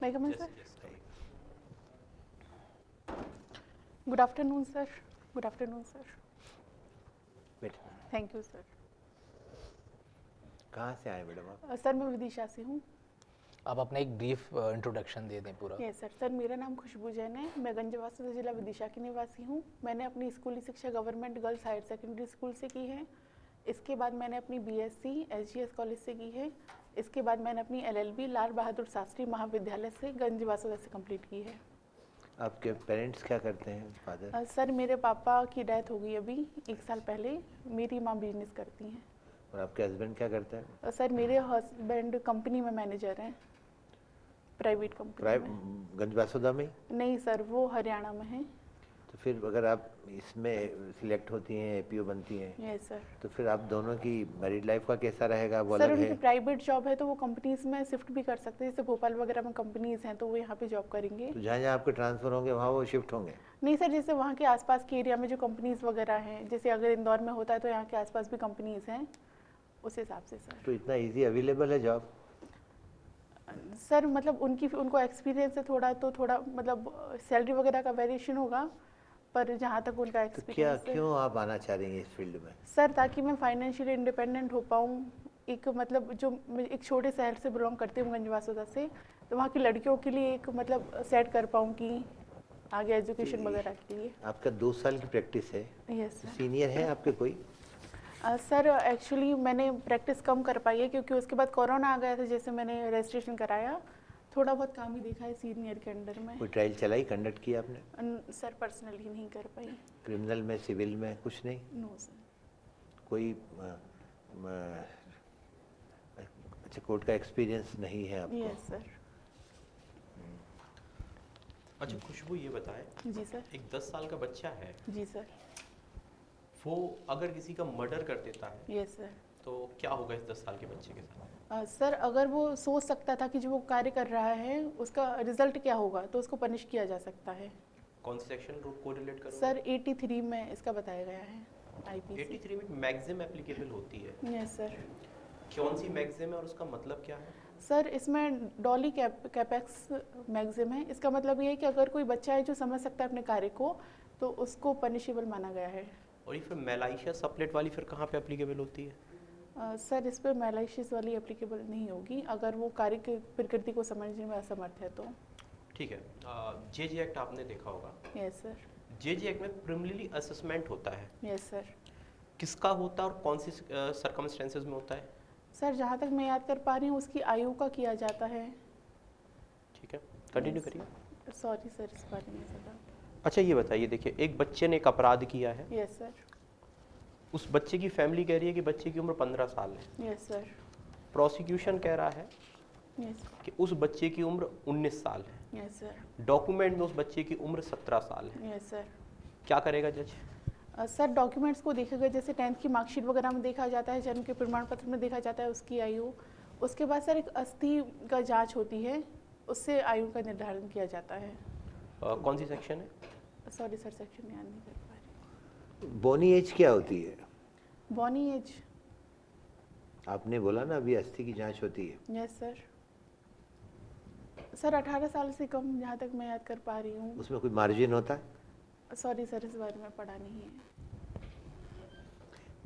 May I come in, sir? Yes, Good afternoon, sir. Good afternoon, sir. बेटा Thank you, sir. कहाँ से आए madam आप? Sir मैं विदिशा से हूँ. आप अपना एक ब्रीफ इंट्रोडक्शन दे दें पूरा. यस सर मेरा नाम खुशबू जैन है. मैं गंजवासुदा जिला विदिशा की निवासी हूँ. मैंने अपनी स्कूली शिक्षा government girls higher secondary school से की है. इसके बाद मैंने अपनी बीएससी एसजीएस कॉलेज से की है. इसके बाद मैंने अपनी एलएलबी लाल बहादुर शास्त्री महाविद्यालय से गंजवासुदा से कंप्लीट की है. आपके पेरेंट्स क्या करते हैं, फादर? सर मेरे पापा की डेथ हो गई अभी 1 साल पहले. मेरी माँ बिजनेस करती हैं. और आपके हस्बैंड क्या करते हैं? सर मेरे हस्बैंड कंपनी में मैनेजर हैं, प्राइवेट कंपनी में. गंजवासुदा में? नहीं सर वो हरियाणा में है. तो फिर अगर आप इसमें सिलेक्ट होती हैं, एपीओ बनती हैं, यस सर. तो फिर आप दोनों की मैरिड लाइफ का कैसा रहेगा? वो सर अलग उनकी है? प्राइवेट जॉब है तो वो कंपनीज में शिफ्ट भी कर सकते हैं. जैसे भोपाल वगैरह में कंपनीज हैं तो वो यहाँ पे जॉब करेंगे. तो जहाँ जहाँ आपके ट्रांसफर होंगे वहाँ वो शिफ्ट होंगे? नहीं सर जैसे वहाँ के आसपास के एरिया में जो कंपनीज वगैरह हैं, जैसे अगर इंदौर में होता है तो यहाँ के आसपास भी कंपनीज हैं, उस हिसाब से सर. तो इतना इजी अवेलेबल है जॉब? सर मतलब उनको एक्सपीरियंस है थोड़ा, तो थोड़ा मतलब सैलरी वगैरह का वेरिएशन होगा, पर जहाँ तक उनका तो क्या एक्सपीरियंस है. क्यों आप आना चाह रही हैं इस फील्ड में? सर ताकि मैं फाइनेंशियली इंडिपेंडेंट हो पाऊँ. एक मतलब जो मैं एक छोटे शहर से बिलोंग करती हूँ गंजवासुदा से, तो वहाँ की लड़कियों के लिए एक मतलब सेट कर पाऊँ कि आगे एजुकेशन वगैरह के लिए. आपका 2 साल की प्रैक्टिस है. Yes sir. सीनियर है आपके कोई? सर एक्चुअली मैंने प्रैक्टिस कम कर पाई है क्योंकि उसके बाद कोरोना आ गया था. जैसे मैंने रजिस्ट्रेशन कराया, थोड़ा बहुत काम ही देखा है सीनियर के अंडर में. कोई ट्रायल चलाई, कंडक्ट किया आपने? सर पर्सनली नहीं कर पाई. क्रिमिनल में, सिविल में कुछ नहीं? No sir. कोई अच्छा कोर्ट का एक्सपीरियंस नहीं है आपको? Yes sir. अच्छा खुशबू ये बताएं, जी सर. एक 10 साल का बच्चा है, जी सर. वो अगर किसी का मर्डर कर देता है यस सर. तो क्या होगा इस 10 साल के बच्चे के साथ? सर अगर वो सोच सकता था कि जो वो कार्य कर रहा है उसका रिजल्ट क्या होगा तो उसको पनिश किया जा सकता है. कौन से सेक्शन को रिलेट करोगे? सर 83 में इसका बताया गया है आईपीसी. 83 में मैक्सिमम एप्लीकेबल होती है. Yes sir. कौन सी मैक्सिमम है और उसका मतलब क्या है? सर इसमें डॉली कैपेक्स मैक्सिम है. इसका मतलब ये है कि अगर कोई बच्चा है जो समझ सकता है अपने कार्य को तो उसको पनिशेबल माना गया है. और ये फिर मैलाइशियस सप्लेट वाली फिर कहाँ पे एप्लीकेबल होती है? सर इस पर मैलाइशियस वाली एप्लीकेबल नहीं होगी अगर वो कार्य की प्रकृति को समझने में असमर्थ है तो. ठीक है. जेजे एक्ट आपने देखा होगा. Yes sir. जेजे एक्ट में प्रिलिमिनरी असेसमेंट होता है. Yes sir. किसका होता है और कौन सी सर्कमस्टेंसेस में होता है? सर जहाँ तक मैं याद कर पा रही हूँ उसकी आयु का किया जाता है. ठीक है, कंटिन्यू करिए. सॉरी सर इस बारे में ज़्यादा. अच्छा ये बताइए, देखिए एक बच्चे ने एक अपराध किया है. Yes sir. उस बच्चे की फैमिली कह रही है कि बच्चे की उम्र 15 साल है. Yes sir. प्रोसिक्यूशन कह रहा है यस. कि उस बच्चे की उम्र 19 साल है. Yes sir. डॉक्यूमेंट में उस बच्चे की उम्र 17 साल है. Yes sir. क्या करेगा जज? सर डॉक्यूमेंट्स को देखेगा, जैसे 10th की मार्कशीट वगैरह में देखा जाता है, जन्म के प्रमाण पत्र में देखा जाता है उसकी आयु. उसके बाद सर एक अस्थि का जांच होती है, उससे आयु का निर्धारण किया जाता है. कौन सी सेक्शन है? सॉरी सर सेक्शन याद नहीं कर पा रही. बोनी एज क्या होती है? Bony age. आपने बोला ना अभी अस्थि की जांच होती है. Yes sir. सर 18 साल से कम जहाँ तक मैं याद कर पा रही हूँ. उसमें कोई मार्जिन होता है? सॉरी सर इस बारे में पढ़ा नहीं है.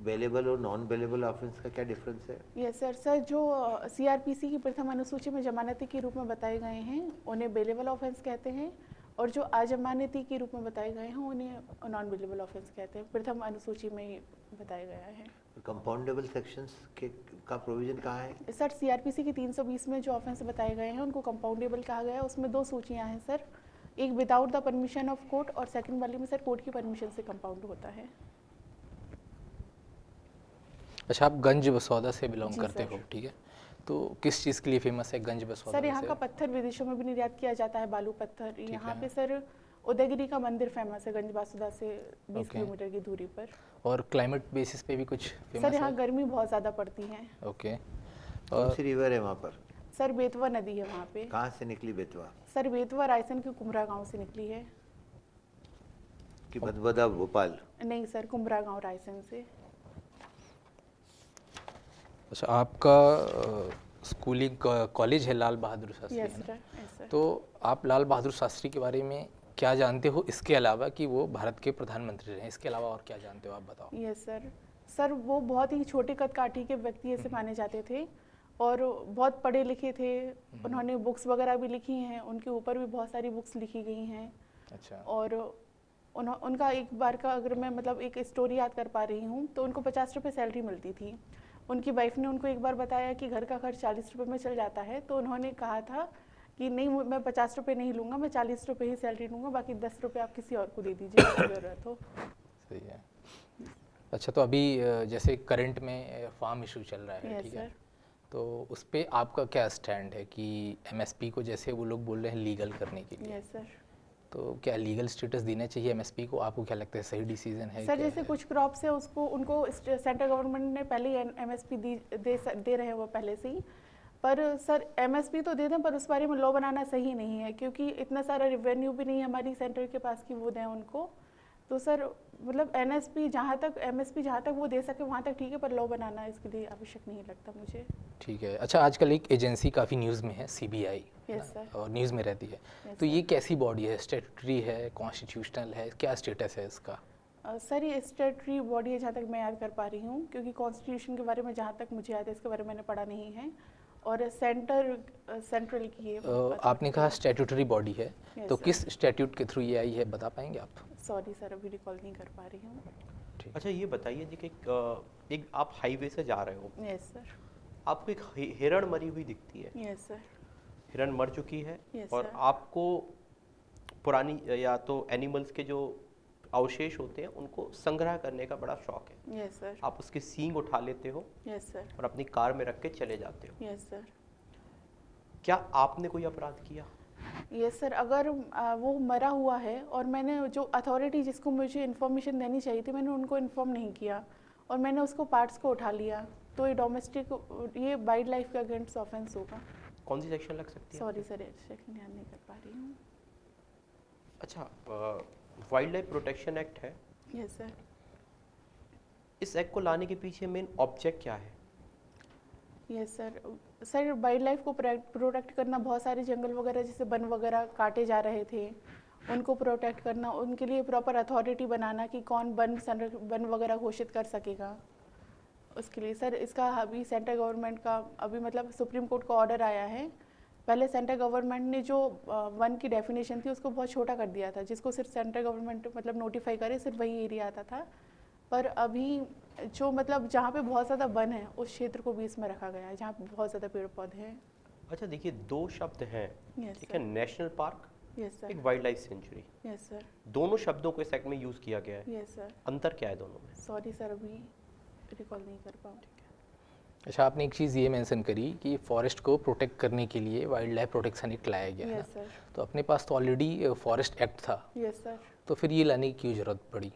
बेलेबल और नॉन बेलेबल ऑफेंस का क्या डिफरेंस है? Yes sir. सर जो सीआरपीसी की प्रथम अनुसूची में जमानती के रूप में बताए गए हैं उन्हें बेलेबल ऑफेंस कहते हैं, और जो अजमानती के रूप में बताए गए हैं उन्हें नॉन बेलेबल ऑफेंस कहते हैं. प्रथम अनुसूची में ही बताया गया है. कंपाउंडेबल सेक्शंस के का प्रोविजन कहाँ है? सर सीआरपीसी की 320 में जो ऑफेंस बताए गए हैं उनको कंपाउंडेबल कहा गया है. उसमें 2 सूचियाँ हैं सर, एक without the permission of court और सेकंड वाली में सर कोर्ट की परमिशन से कंपाउंड होता है. अच्छा आप गंज बसौदा से बिलोंग जी करते सर. हो, ठीक है. तो किस चीज़ के लिए फेमस है गंज बसौदा? सर यहाँ वैसे? का पत्थर विदेशों में भी निर्यात किया जाता है, बालू पत्थर. यहाँ है. पे सर उदयगिरी का मंदिर फेमस है गंजबासुदा से 20 ओके. किलोमीटर की दूरी पर. और क्लाइमेट बेसिस पे भी कुछ सर फेमस यहाँ है? गर्मी बहुत ज़्यादा पड़ती है. ओके. कौन सी रिवर है वहाँ पर? सर बेतवा नदी है वहाँ पे. कहाँ से निकली बेतवा? सर बेतवा रायसन के कुमरा गांव से निकली है. कि भदभदा भोपाल? नहीं सर कुमरा गांव रायसन से. अच्छा आपका स्कूलिंग कॉलेज है लाल बहादुर शास्त्री, यस है ना? Sir, yes sir. तो आप लाल बहादुर शास्त्री के बारे में क्या जानते हो, इसके अलावा कि वो भारत के प्रधानमंत्री रहे, इसके अलावा और क्या जानते हो आप बताओ। Yes sir. सर वो बहुत ही छोटे कद काठी के व्यक्ति ऐसे माने जाते थे और बहुत पढ़े लिखे थे। उन्होंने बुक्स वगैरह भी लिखी हैं, उनके ऊपर भी बहुत सारी बुक्स लिखी गई हैं। अच्छा। और उनका एक बार का अगर मैं मतलब एक स्टोरी याद कर पा रही हूँ तो उनको 50 रुपये सैलरी मिलती थी। उनकी वाइफ ने उनको एक बार बताया कि घर का खर्च 40 रुपये में चल जाता है, तो उन्होंने कहा था कि नहीं, मैं 50 रुपये नहीं लूँगा, मैं 40 रुपये ही सैलरी लूँगा, बाकी 10 रुपये आप किसी और को दे दीजिए ज़रूरत हो। सही है। अच्छा, तो अभी जैसे करंट में फार्म इशू चल रहा है, यस ठीक है, सर। तो उस पे आपका क्या स्टैंड है कि एमएसपी को जैसे वो लोग बोल रहे हैं लीगल करने के लिए, यस सर। तो क्या लीगल स्टेटस देना चाहिए एमएसपी को? आपको क्या लगता है, सही डिसीजन है? सर क्या जैसे है? कुछ क्रॉप्स है उसको उनको सेंट्रल गवर्नमेंट ने पहले ही एमएसपी दे रहे हैं वो पहले से ही, पर सर एमएसपी तो दे दें पर उस बारे में लॉ बनाना सही नहीं है, क्योंकि इतना सारा रेवेन्यू भी नहीं है हमारी सेंटर के पास कि वो दें उनको। तो सर मतलब एनएसपी जहाँ तक एमएसपी जहाँ तक वो दे सके वहाँ तक ठीक है, पर लॉ बनाना इसके लिए आवश्यक नहीं लगता मुझे। ठीक है। अच्छा, आजकल एक एजेंसी काफ़ी न्यूज़ में है, सीबीआई, यस सर। और न्यूज़ में रहती है, Yes, तो sir. ये कैसी बॉडी है? स्टैट्यूटरी है, कॉन्स्टिट्यूशनल है, क्या स्टेटस है इसका? सर ये स्टेटरी बॉडी है जहाँ तक मैं याद कर पा रही हूँ, क्योंकि कॉन्स्टिट्यूशन के बारे में जहाँ तक मुझे याद है इसके बारे में मैंने पढ़ा नहीं है, और सेंट्रल की है। आपने कहा स्टैट्यूटरी बॉडी है, Yes, तो sir. किस स्टैट्यूट के थ्रू ये आई है, बता पाएंगे आप? सॉरी सर, अभी रिकॉल नहीं कर पा रही हूँ। ठीक। अच्छा ये बताइए जी कि एक आप हाईवे से जा रहे हो, यस सर। आपको एक हिरण मरी हुई दिखती है, यस सर। हिरण मर चुकी है, Yes, और sir. आपको पुरानी या तो एनिमल्स के जो अवशेष होते हैं उनको संग्रह करने का बड़ा शौक है। Yes sir. आप उसके सींग उठा लेते हो यस सर। और अपनी कार में रख के चले जाते हो। Yes sir. क्या आपने कोई अपराध किया? यस सर, अगर वो मरा हुआ है और मैंने जो अथॉरिटी जिसको मुझे इन्फॉर्मेशन देनी चाहिए थी मैंने उनको इन्फॉर्म नहीं किया और मैंने उसको पार्ट्स को उठा लिया, तो ये डोमेस्टिक ये वाइल्ड लाइफ के अगेंस्ट ऑफेंस होगा। कौन सी सेक्शन लग सकती है? सॉरी सर, सेक्शन ध्यान नहीं कर पा रही हूँ। अच्छा, वाइल्ड लाइफ प्रोटेक्शन एक्ट है, यस सर। इस एक्ट को लाने के पीछे मेन ऑब्जेक्ट क्या है? Yes sir. Sir wild life को प्रोटेक्ट करना, बहुत सारे जंगल वगैरह जैसे वन वगैरह काटे जा रहे थे उनको प्रोटेक्ट करना, उनके लिए प्रॉपर अथॉरिटी बनाना कि कौन वन वगैरह घोषित कर सकेगा। उसके लिए सर इसका अभी सेंट्रल गवर्नमेंट का अभी मतलब सुप्रीम कोर्ट का ऑर्डर आया है। पहले सेंट्रल गवर्नमेंट ने जो वन की डेफिनेशन थी उसको बहुत छोटा कर दिया था, जिसको सिर्फ सेंट्रल गवर्नमेंट मतलब नोटिफाई करे सिर्फ वही एरिया आता था, पर अभी जो मतलब जहाँ पे बहुत ज़्यादा वन है उस क्षेत्र को भी इसमें रखा गया है जहाँ पे बहुत ज़्यादा पेड़ पौधे हैं। अच्छा देखिए, दो शब्द हैं, यस ठीक है, नेशनल पार्क, यस सर। एक wild life sanctuary. Yes sir. दोनों शब्दों को इस एक्ट में यूज किया गया है, यस सर। अंतर क्या है दोनों में? सॉरी सर, अभी रिकॉल नहीं कर पाऊँ। अच्छा, आपने एक चीज़ ये मेंशन करी कि फॉरेस्ट को प्रोटेक्ट करने के लिए वाइल्ड लाइफ प्रोटेक्शन एक्ट लाया गया है ना? Yes sir. तो अपने पास तो ऑलरेडी फॉरेस्ट एक्ट था, यस सर। तो फिर ये लाने की क्यों ज़रूरत पड़ी?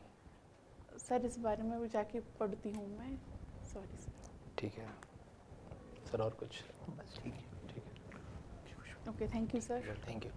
सर इस बारे में भी जाके पढ़ती हूँ मैं, सॉरी सर। ठीक है सर, और कुछ? बस ठीक है। ठीक है, okay, thank you sir. Thank you.